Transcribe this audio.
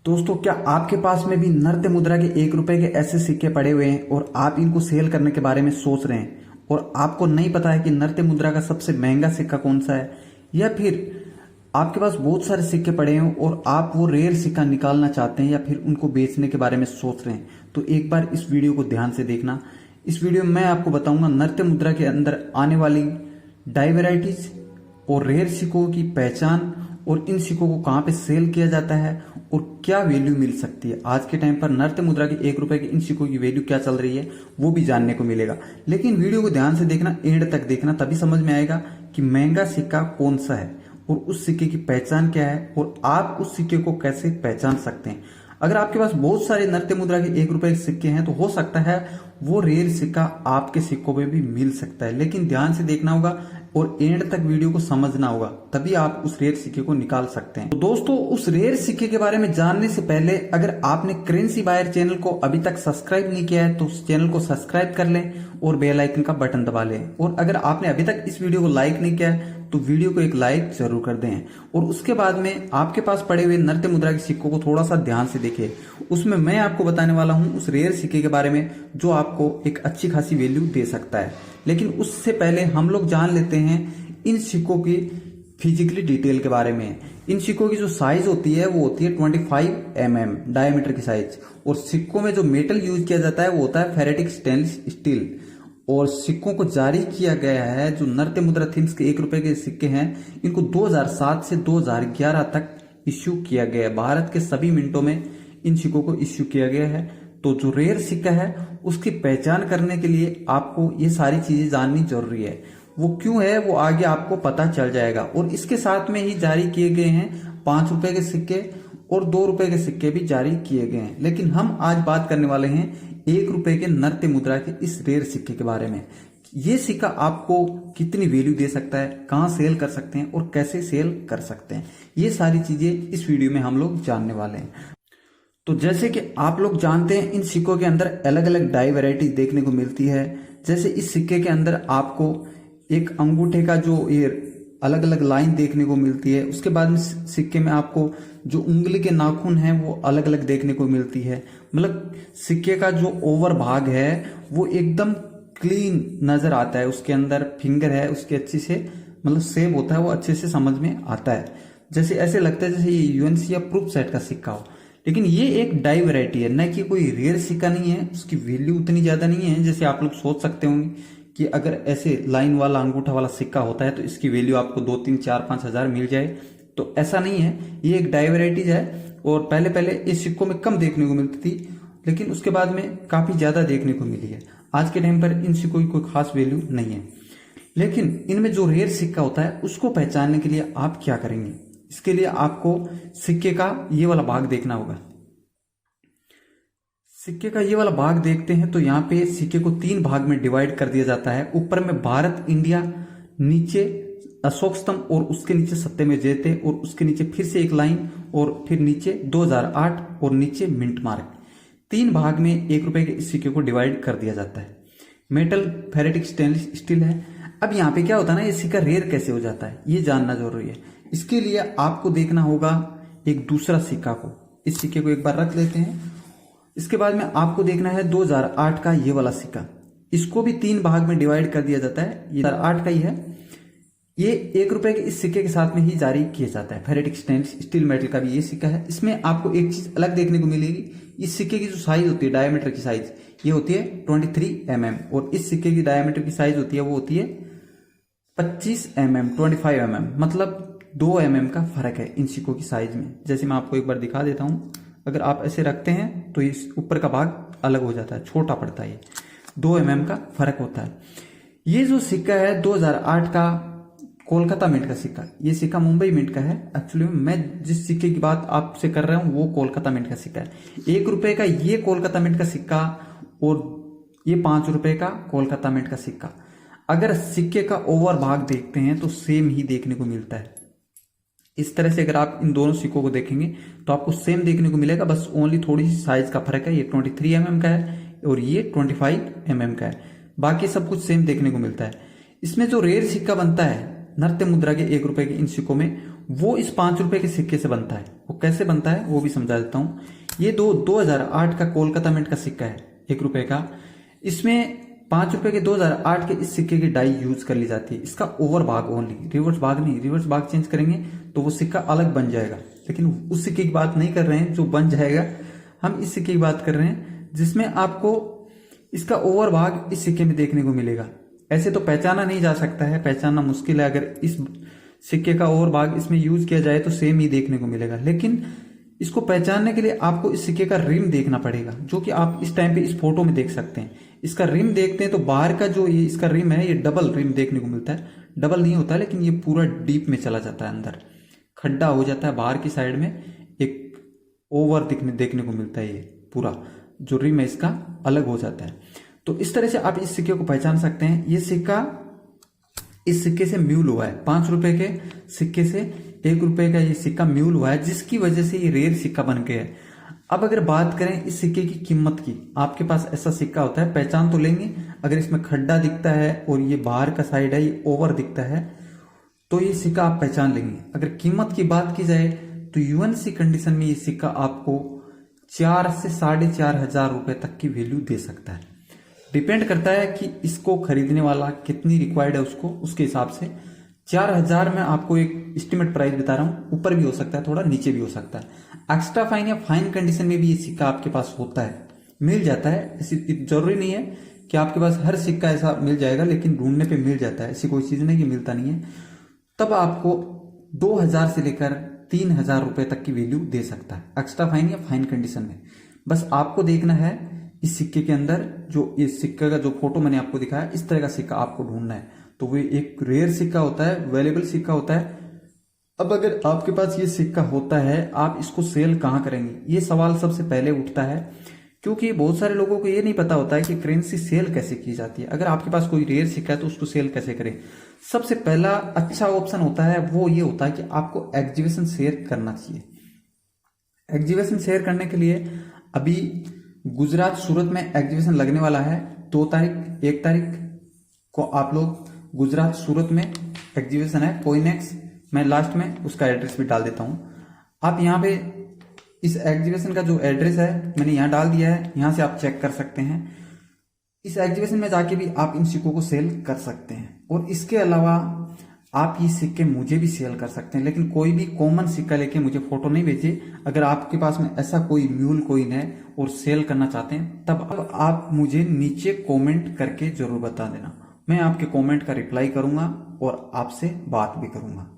दोस्तों, क्या आपके पास में भी नर्तय मुद्रा के 1 रुपए के ऐसे सिक्के पड़े हुए हैं और आप इनको सेल करने के बारे में सोच रहे हैं और आपको नहीं पता है कि नर्तय मुद्रा का सबसे महंगा सिक्का कौन सा है, या फिर आपके पास बहुत सारे सिक्के पड़े हैं और आप वो रेयर सिक्का निकालना चाहते हैं या फिर उनको बेचने के बारे में सोच रहे हैं, तो एक बार इस वीडियो को ध्यान से देखना। इस वीडियो में मैं आपको बताऊंगा नर्तय मुद्रा के अंदर आने वाली डाई वेराइटीज और रेयर सिक्कों की पहचान और इन सिक्कों को कहाँ पे सेल किया जाता है और क्या वैल्यू मिल सकती है। आज के टाइम पर नर्तय मुद्रा के 1 रुपए के इन सिक्कों की वैल्यू क्या चल रही है वो भी जानने को मिलेगा। लेकिन वीडियो को ध्यान से देखना, एंड तक देखना, तभी समझ में आएगा कि महंगा सिक्का कौन सा है और उस सिक्के की पहचान क्या है और आप उस सिक्के को कैसे पहचान सकते हैं। अगर आपके पास बहुत सारे नर्तय मुद्रा के 1 रुपए के सिक्के हैं तो हो सकता है वो रेयर सिक्का आपके सिक्कों में भी मिल सकता है, लेकिन ध्यान से देखना होगा और एंड तक वीडियो को समझना होगा, तभी आप उस रेयर सिक्के को निकाल सकते हैं। तो दोस्तों, उस रेयर सिक्के के बारे में जानने से पहले अगर आपने करेंसी बायर चैनल को अभी तक सब्सक्राइब नहीं किया है तो उस चैनल को सब्सक्राइब कर लें और बेल आइकन का बटन दबा लें। और अगर आपने अभी तक इस वीडियो को लाइक नहीं किया है तो वीडियो को एक लाइक जरूर कर दें और उसके बाद में आपके पास पड़े हुए नर्तय मुद्रा के सिक्कों को थोड़ा सा ध्यान से देखें। उसमें मैं आपको बताने वाला हूं उस रेयर सिक्के के बारे में जो आपको एक अच्छी खासी वैल्यू दे सकता है। लेकिन उससे पहले हम लोग जान लेते हैं इन सिक्कों की फिजिकली डिटेल के बारे में। इन सिक्कों की जो साइज होती है वो होती है 25 mm डायमीटर की साइज, और सिक्कों में जो मेटल यूज किया जाता है वो होता है फेरेटिक स्टेनलेस स्टील। और सिक्कों को जारी किया गया है, जो नर्तय मुद्रा थीम्स के 1 रुपए के सिक्के हैं इनको 2007 से 2011 तक इश्यू किया गया है। भारत के सभी मिनटों में इन सिक्कों को इश्यू किया गया है। तो जो रेयर सिक्का है उसकी पहचान करने के लिए आपको ये सारी चीजें जाननी जरूरी है। वो क्यों है वो आगे आपको पता चल जाएगा। और इसके साथ में ही जारी किए गए हैं 5 रुपए के सिक्के और 2 रुपए के सिक्के भी जारी किए गए हैं। लेकिन हम आज बात करने वाले हैं 1 रुपए के नर्तय मुद्रा के इस रेयर सिक्के के बारे में। ये सिक्का आपको कितनी वैल्यू दे सकता है, कहाँ सेल कर सकते हैं और कैसे सेल कर सकते हैं, ये सारी चीजें इस वीडियो में हम लोग जानने वाले हैं। तो जैसे कि आप लोग जानते हैं इन सिक्कों के अंदर अलग अलग डाई वैरायटी देखने को मिलती है। जैसे इस सिक्के के अंदर आपको एक अंगूठे का जो ये अलग अलग लाइन देखने को मिलती है। उसके बाद में सिक्के में आपको जो उंगली के नाखून हैं वो अलग अलग देखने को मिलती है। मतलब सिक्के का जो ओवर भाग है वो एकदम क्लीन नजर आता है। उसके अंदर फिंगर है, उसके अच्छे से मतलब सेव होता है, वो अच्छे से समझ में आता है। जैसे ऐसे लगता है जैसे ये यूएनसी या प्रूफ सेट का सिक्का हो। लेकिन ये एक डाई वैरायटी है, न कि कोई रेयर सिक्का नहीं है। उसकी वैल्यू उतनी ज्यादा नहीं है जैसे आप लोग सोच सकते होंगे कि अगर ऐसे लाइन वाला अंगूठा वाला सिक्का होता है तो इसकी वैल्यू आपको 2, 3, 4, 5 हजार मिल जाए। तो ऐसा नहीं है, ये एक डाई वैराइटीज है। और पहले पहले इस सिक्कों में कम देखने को मिलती थी, लेकिन उसके बाद में काफी ज्यादा देखने को मिली है। आज के टाइम पर इन सिक्कों की कोई खास वैल्यू नहीं है। लेकिन इनमें जो रेयर सिक्का होता है उसको पहचानने के लिए आप क्या करेंगे, इसके लिए आपको सिक्के का ये वाला भाग देखना होगा। सिक्के का ये वाला भाग देखते हैं तो यहाँ पे सिक्के को 3 भाग में डिवाइड कर दिया जाता है। ऊपर में भारत इंडिया, नीचे अशोक स्तंभ और उसके नीचे सत्यमेव जयते, और उसके नीचे फिर से एक लाइन और फिर नीचे 2008 और नीचे मिंट मार्क। 3 भाग में 1 रुपए के इस सिक्के को डिवाइड कर दिया जाता है। मेटल फेरेटिक स्टेनलेस स्टील है। अब यहाँ पे क्या होता है ना, ये सिक्का रेयर कैसे हो जाता है ये जानना जरूरी है। इसके लिए आपको देखना होगा एक दूसरा सिक्का को। इस सिक्के को एक बार रख लेते हैं। इसके बाद में आपको देखना है 2008 का ये वाला सिक्का। इसको भी 3 भाग में डिवाइड कर दिया जाता है। ये 2008 का ही है। ये 1 रुपए के इस सिक्के के साथ में ही जारी किया जाता है। फेरेटिक स्टेनलेस स्टील मेटल का भी ये सिक्का है। इसमें आपको एक चीज अलग देखने को मिलेगी, इस सिक्के की जो साइज होती है, डायमीटर की साइज, ये होती है 23 mm, और इस सिक्के की डायमीटर की साइज होती है वो होती है 25 mm, 25 mm, मतलब 2 mm का फर्क है इन सिक्कों की साइज में। जैसे मैं आपको एक बार दिखा देता हूं, अगर आप ऐसे रखते हैं तो इस ऊपर का भाग अलग हो जाता है, छोटा पड़ता है। ये 2 mm का फर्क होता है। ये जो सिक्का है 2008 का कोलकाता मिंट का सिक्का, ये सिक्का मुंबई मिंट का है। एक्चुअली मैं जिस सिक्के की बात आपसे कर रहा हूं वो कोलकाता मिंट का सिक्का है। 1 रुपए का ये कोलकाता मिंट का सिक्का और ये 5 रुपए का कोलकाता मिंट का सिक्का, अगर सिक्के का ओवर भाग देखते हैं तो सेम ही देखने को मिलता है। इस तरह से अगर आप इन दोनों सिक्कों को देखेंगे तो आपको सेम देखने को मिलेगा, बस ओनली थोड़ी सी साइज का फर्क है। ये 23 mm का है और ये 25 mm का है, बाकी सब कुछ सेम देखने को मिलता है। इसमें जो रेयर सिक्का बनता है नर्तय मुद्रा के 1 रुपए के इन सिक्कों में, वो इस 5 रुपए के सिक्के से बनता है। वो कैसे बनता है वो भी समझा देता हूँ। ये 2008 का कोलकाता मिंट का सिक्का है, 1 रुपए का। इसमें 5 रुपए के 2008 के इस सिक्के की डाई यूज कर ली जाती है। इसका ओवर भाग ओनली, रिवर्स भाग नहीं। रिवर्स भाग चेंज करेंगे तो वो सिक्का अलग बन जाएगा, लेकिन उस सिक्के की बात नहीं कर रहे हैं जो बन जाएगा। हम इस सिक्के की बात कर रहे हैं जिसमें आपको इसका ओवर भाग इस सिक्के में देखने को मिलेगा। ऐसे तो पहचाना नहीं जा सकता है, पहचानना मुश्किल है। अगर इस सिक्के का ओवर भाग इसमें यूज किया जाए तो सेम ही देखने को मिलेगा, लेकिन इसको पहचानने के लिए आपको इस सिक्के का रिम देखना पड़ेगा, जो कि आप इस टाइम पे इस फोटो में देख सकते हैं। इसका रिम देखते हैं तो बाहर का जो ये इसका रिम है, ये डबल रिम देखने को मिलता है। डबल नहीं होता लेकिन ये पूरा डीप में चला जाता है, अंदर खड्डा हो जाता है। बाहर की साइड में एक ओवर देखने को मिलता है। ये पूरा जो रिम है इसका अलग हो जाता है। तो इस तरह से आप इस सिक्के को पहचान सकते हैं। ये सिक्का इस सिक्के से म्यूल हुआ है। 5 रुपए के सिक्के से 1 रुपए का ये सिक्का म्यूल हुआ है, जिसकी वजह से ये रेयर सिक्का बन गया है। अब अगर बात करें इस सिक्के की कीमत की, आपके पास ऐसा सिक्का होता है, पहचान तो लेंगे। अगर इसमें खड्डा दिखता है और ये बाहर का साइड है, ये ओवर दिखता है, तो ये सिक्का आप पहचान लेंगे। अगर कीमत की बात की जाए तो यूएनसी कंडीशन में ये सिक्का आपको 4 से 4,500 रुपए तक की वैल्यू दे सकता है। डिपेंड करता है कि इसको खरीदने वाला कितनी रिक्वायर्ड है उसको, उसके हिसाब से 4,000 में आपको एक एस्टिमेट प्राइस बता रहा हूं। ऊपर भी हो सकता है, थोड़ा नीचे भी हो सकता है। एक्स्ट्रा फाइन या फाइन कंडीशन में भी ये सिक्का आपके पास होता है, मिल जाता है। ऐसी जरूरी नहीं है कि आपके पास हर सिक्का ऐसा मिल जाएगा, लेकिन ढूंढने पे मिल जाता है। ऐसी कोई चीज नहीं कि मिलता नहीं है। तब आपको 2,000 से लेकर 3,000 रुपए तक की वैल्यू दे सकता है, एक्स्ट्रा फाइन या फाइन कंडीशन में। बस आपको देखना है इस सिक्के के अंदर जो इस सिक्के का जो फोटो मैंने आपको दिखाया, इस तरह का सिक्का आपको ढूंढना है। तो वो एक रेयर सिक्का होता है, वैल्यूएबल सिक्का होता है। अब अगर आपके पास ये सिक्का होता है, आप इसको सेल कहां करेंगे, ये सवाल सबसे पहले उठता है। क्योंकि बहुत सारे लोगों को ये नहीं पता होता है कि करेंसी सेल कैसे की जाती है। अगर आपके पास कोई रेयर सिक्का है तो उसको सेल कैसे करें। सबसे पहला अच्छा ऑप्शन होता है वो ये होता है कि आपको एग्जीबिशन शेयर करना चाहिए। एग्जीबिशन शेयर करने के लिए अभी गुजरात सूरत में एग्जीबिशन लगने वाला है। 2 तारीख 1 तारीख को आप लोग गुजरात सूरत में एग्जीबिशन है कोइनेक्स। मैं लास्ट में उसका एड्रेस भी डाल देता हूं। आप यहाँ पे इस एग्जीबिशन का जो एड्रेस है मैंने यहाँ डाल दिया है, यहाँ से आप चेक कर सकते हैं। इस एग्जीबिशन में जाके भी आप इन सिक्कों को सेल कर सकते हैं। और इसके अलावा आप ये सिक्के मुझे भी सेल कर सकते हैं, लेकिन कोई भी कॉमन सिक्का लेके मुझे फोटो नहीं भेजिए। अगर आपके पास में ऐसा कोई म्यूल कॉइन है और सेल करना चाहते हैं, तब आप मुझे नीचे कमेंट करके जरूर बता देना। मैं आपके कमेंट का रिप्लाई करूंगा और आपसे बात भी करूंगा।